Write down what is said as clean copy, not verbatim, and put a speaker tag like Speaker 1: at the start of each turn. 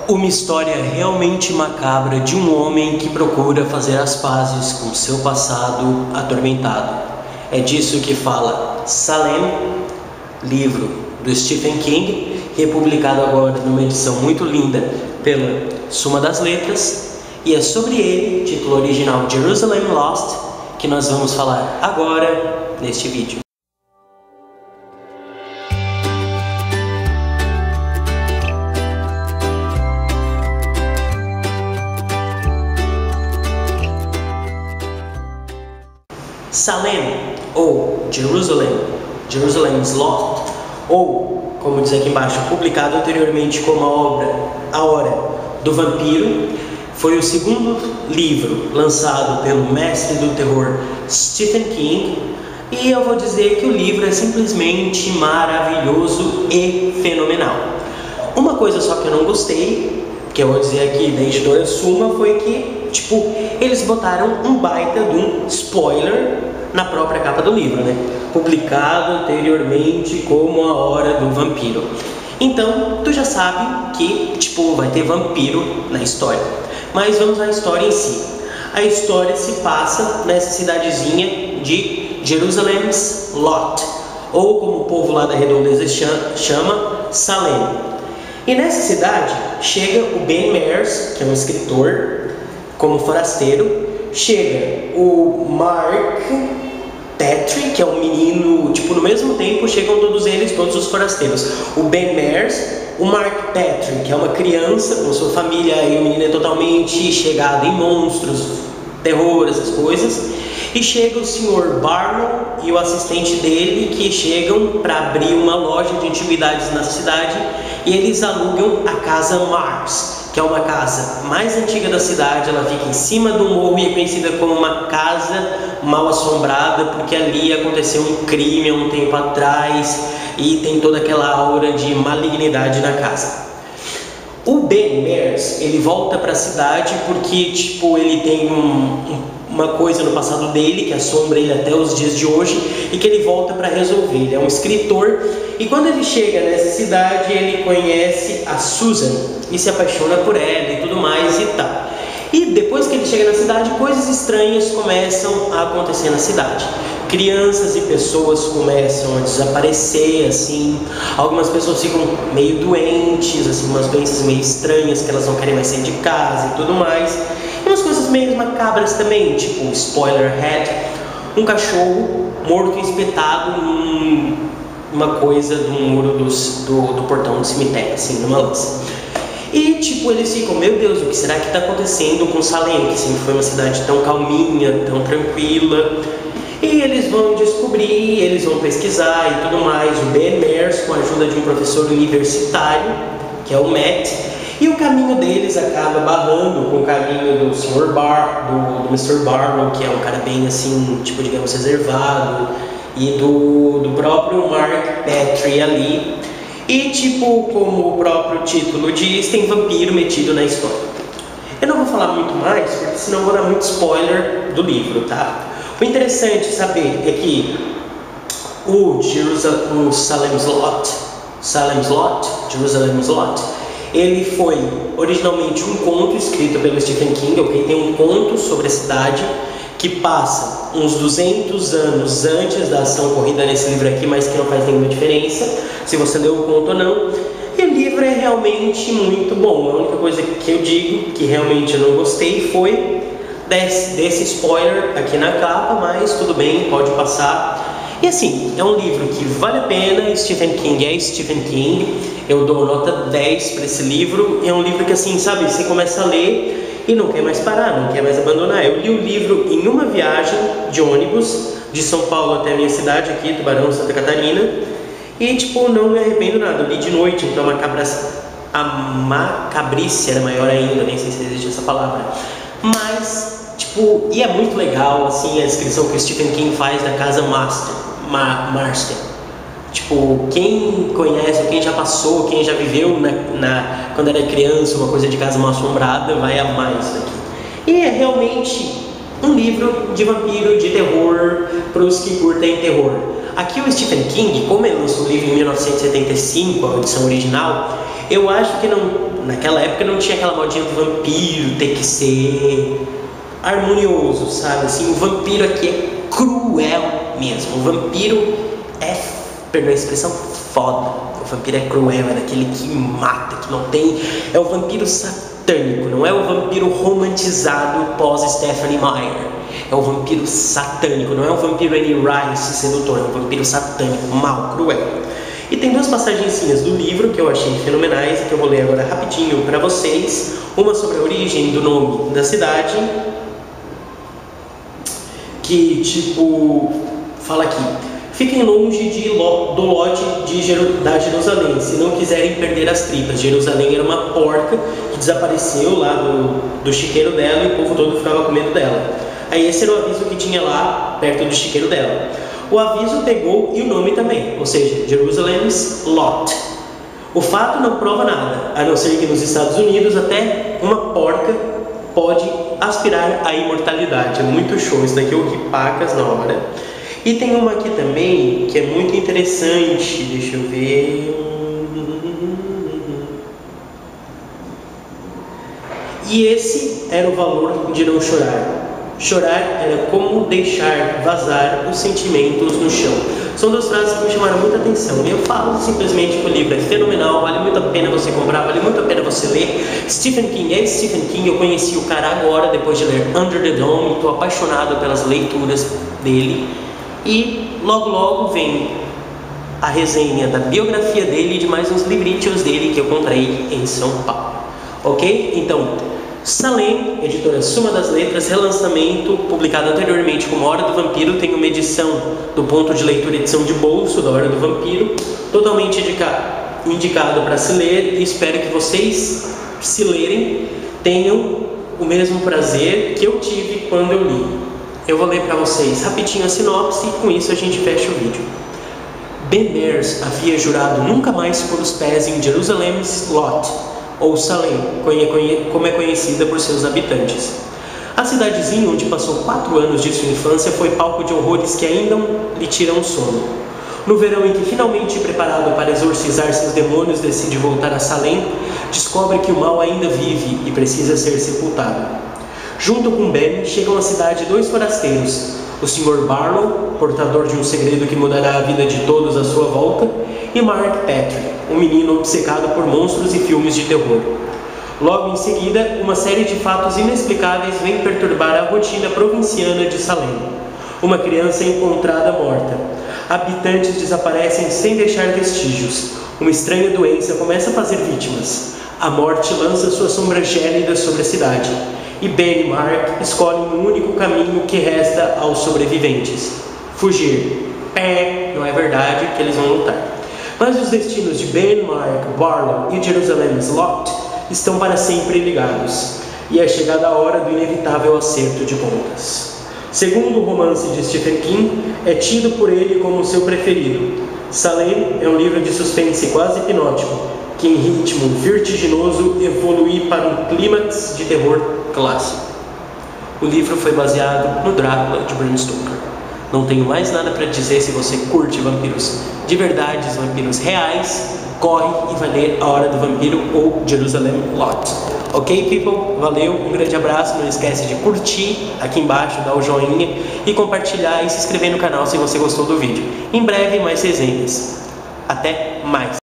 Speaker 1: Uma história realmente macabra de um homem que procura fazer as pazes com seu passado atormentado. É disso que fala Salem, livro do Stephen King, republicado agora numa edição muito linda pela Suma das Letras, e é sobre ele, título original Jerusalem Lost, que nós vamos falar agora neste vídeo. Salem, ou Jerusalem's Lost, ou, como diz aqui embaixo, publicado anteriormente como A Hora do Vampiro, foi o segundo livro lançado pelo mestre do terror Stephen King, e eu vou dizer que o livro é simplesmente maravilhoso e fenomenal. Uma coisa só que eu não gostei, que eu vou dizer aqui da editora Suma, foi que, eles botaram um baita de um spoiler na própria capa do livro, né? Publicado anteriormente como A Hora do Vampiro. Então, tu já sabe que, vai ter vampiro na história. Mas vamos à história em si. A história se passa nessa cidadezinha de Jerusalem's Lot, ou como o povo lá da redondeza chama, Salem. E nessa cidade chega o Ben Mears, que é um escritor, como forasteiro. Chega o Mark Petrie, que é um menino, no mesmo tempo chegam todos os forasteiros. O Ben Mears, o Mark Petrie, que é uma criança com sua família, e o menino é totalmente chegado em monstros, terror, essas coisas. E chega o Sr. Barlow e o assistente dele, que chegam para abrir uma loja de antiguidades na cidade, e eles alugam a Casa Mars, que é uma casa mais antiga da cidade. Ela fica em cima do morro e é conhecida como uma casa mal assombrada, porque ali aconteceu um crime há um tempo atrás e tem toda aquela aura de malignidade na casa. O Ben Mears, ele volta para a cidade porque ele tem uma coisa no passado dele que assombra ele até os dias de hoje e que ele volta para resolver. Ele é um escritor, e quando ele chega nessa cidade, ele conhece a Susan e se apaixona por ela e tudo mais e tal. E depois que ele chega na cidade, coisas estranhas começam a acontecer na cidade. Crianças e pessoas começam a desaparecer, algumas pessoas ficam meio doentes, umas doenças meio estranhas, que elas não querem mais sair de casa e tudo mais. E umas coisas meio macabras também, spoiler head, um cachorro morto e espetado numa coisa do muro do portão do cemitério, numa lança. E eles ficam, meu Deus, o que será que está acontecendo com Salem, que sempre foi uma cidade tão calminha, tão tranquila? E eles vão descobrir, eles vão pesquisar e tudo mais. O Ben Mears, com a ajuda de um professor universitário, que é o Matt, e o caminho deles acaba barrando com o caminho do Sr. do Mr. Barlow, que é um cara bem digamos, reservado, e do próprio Mark Petrie ali. E como o próprio título diz, tem vampiro metido na história. Eu não vou falar muito mais, porque senão vou dar muito spoiler do livro, tá? O interessante saber é que o Jerusalem's Lot, ele foi originalmente um conto escrito pelo Stephen King, ok? Tem um conto sobre a cidade que passa uns 200 anos antes da ação ocorrida nesse livro aqui, mas que não faz nenhuma diferença se você leu o conto ou não. E o livro é realmente muito bom. A única coisa que eu digo que realmente eu não gostei foi desse spoiler aqui na capa, mas tudo bem, pode passar. E é um livro que vale a pena. Stephen King é Stephen King. Eu dou nota 10 para esse livro. É um livro que você começa a ler e não quer mais parar, não quer mais abandonar. Eu li o livro em uma viagem de ônibus de São Paulo até a minha cidade aqui, Tubarão, Santa Catarina, e não me arrependo nada. Eu li de noite, então a macabrice era maior ainda, nem sei se existe essa palavra, mas e é muito legal a descrição que o Stephen King faz da casa Marston. Quem conhece, quem já passou, quem já viveu quando era criança, uma coisa de casa mal assombrada, vai amar isso aqui. E é realmente um livro de vampiro, de terror, para os que curtem terror. Aqui o Stephen King, como ele lançou o livro em 1975, a edição original, Eu acho que naquela época não tinha aquela modinha do vampiro ter que ser harmonioso, sabe? Assim, o vampiro aqui é cruel mesmo. O vampiro é, perdão a expressão, foda. O vampiro é cruel, é daquele que mata, que não tem... É o vampiro satânico, não é o vampiro romantizado pós-Stephenie Meyer. É o vampiro satânico, não é o vampiro Annie Rice sedutor, é o vampiro satânico, mau, cruel. E tem duas passagenzinhas do livro que eu achei fenomenais e que eu vou ler agora rapidinho para vocês. Uma sobre a origem do nome da cidade, que tipo, fala aqui: fiquem longe do lote da Jerusalém, se não quiserem perder as tripas. Jerusalém era uma porca que desapareceu lá do chiqueiro dela e o povo todo ficava com medo dela. Aí esse era o aviso que tinha lá perto do chiqueiro dela. O aviso pegou e o nome também, ou seja, Jerusalem's Lot. O fato não prova nada, a não ser que nos Estados Unidos até uma porca pode aspirar à imortalidade. É muito show, isso daqui eu ri pacas na hora. E tem uma aqui também que é muito interessante, deixa eu ver... E esse era o valor de não chorar. Chorar era como deixar vazar os sentimentos no chão. São duas frases que me chamaram muita atenção. E eu falo simplesmente que o livro é fenomenal, vale muito a pena você comprar, vale muito a pena você ler. Stephen King, eu conheci o cara agora, depois de ler Under the Dome, estou apaixonado pelas leituras dele. E logo logo vem a resenha da biografia dele e de mais uns livrinhos dele que eu comprei em São Paulo. Ok? Então... Salem, editora Suma das Letras, relançamento, publicado anteriormente como Hora do Vampiro, tem uma edição do ponto de leitura, edição de bolso da Hora do Vampiro, totalmente indicado para se ler, e espero que vocês, se lerem, tenham o mesmo prazer que eu tive quando eu li. Eu vou ler para vocês rapidinho a sinopse e com isso a gente fecha o vídeo. Ben Mears havia jurado nunca mais pôr os pés em Jerusalem's Lot, ou Salem, como é conhecida por seus habitantes. A cidadezinha onde passou 4 anos de sua infância foi palco de horrores que ainda lhe tiram o sono. No verão em que, finalmente preparado para exorcizar seus demônios, decide voltar a Salem, descobre que o mal ainda vive e precisa ser sepultado. Junto com Ben, chegam à cidade 2 forasteiros, o Sr. Barlow, portador de um segredo que mudará a vida de todos à sua volta, e Mark Patrick, um menino obcecado por monstros e filmes de terror. Logo em seguida, uma série de fatos inexplicáveis vem perturbar a rotina provinciana de Salem. Uma criança é encontrada morta. Habitantes desaparecem sem deixar vestígios. Uma estranha doença começa a fazer vítimas. A morte lança sua sombra gélida sobre a cidade. E Ben e Mark escolhem um único caminho que resta aos sobreviventes: fugir. Não é verdade que eles vão lutar. Mas os destinos de Ben, Mark, Barlow e Jerusalem's Lot estão para sempre ligados, e é chegada a hora do inevitável acerto de contas. Segundo o romance de Stephen King, é tido por ele como seu preferido. Salem é um livro de suspense quase hipnótico, que em ritmo vertiginoso evolui para um clímax de terror clássico. O livro foi baseado no Drácula de Bram Stoker. Não tenho mais nada para dizer. Se você curte vampiros de verdade, vampiros reais, corre e vai ler A Hora do Vampiro ou Jerusalem Lot. Ok, people? Valeu, um grande abraço. Não esquece de curtir aqui embaixo, dar o joinha e compartilhar e se inscrever no canal se você gostou do vídeo. Em breve, mais resenhas. Até mais!